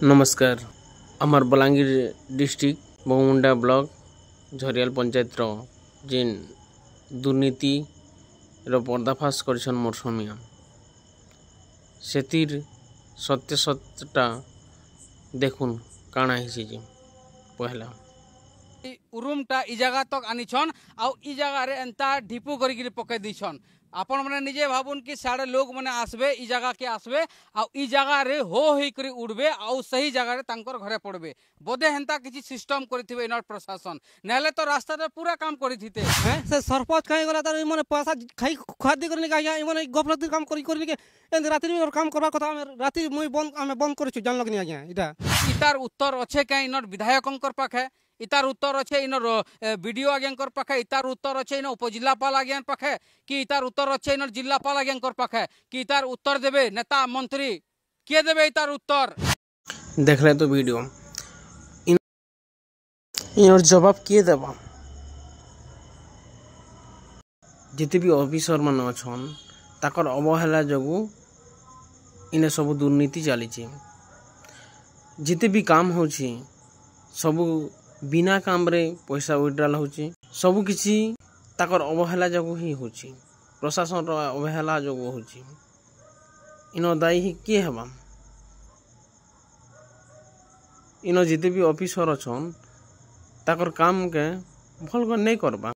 नमस्कार। आमर Balangir district बहुमुंडा block Jhariyal panchayat जेन दुर्नीति पर्दाफाश कर मोर समिया सेतिर सत्य सत्यटा देखुन काना हिसी पहला उरुमटा इ जगह तक आनीछन आउ इ जगह रे एंता ढिपू करी पके दीछन। आपण मैंने निजे भावुन कि सारे लोग मैंने आसबे इ जगह के आसबे आउ इ जगह रे हो करी उड़बे आउ सही जगह रे तांकर घरे पड़बे बोधे हेंता किछि सिस्टम करिथिबे इनर प्रशासन नेले तो रास्ता रे पूरा काम करिथिते हैं से सरपंच खाई गला तार माने पैसा खाई खादी करने का या माने गफलती काम करी के एन रात्रि में काम करबा कथा रात्रि मुई बंद करछु जान लगनी आज्ञा इटा इतार उत्तर अच्छे क्या इनर विधायकंकर पाखे इतार उत्तर अच्छे इनर वीडियो आज्ञांकर पाखे इतार उत्तर अच्छे इन उपजिलापाल आज्ञा पाखे कि इतार उत्तर अच्छे इनर जिलापाल आज्ञांकर पाखे कि इतार उत्तर देबे नेता मंत्री किए देबे इतार उत्तर देखले तो वीडियो इनर जवाब किए देबा जिते भी ऑफिसर मान अछन ताकर अवहेला जगु इने सब दुर्नीति चली जिते भी काम होची सबू बिना काम रे पैसा विड्रॉल होची सबू किछि ताकर अवहेला जगु ही होची प्रशासन रो अवहेला जगु होची इनो दायी ही किए हेबा इनो जिते भी ऑफिसर अछन ताकर काम के भल कर नहीं करबा।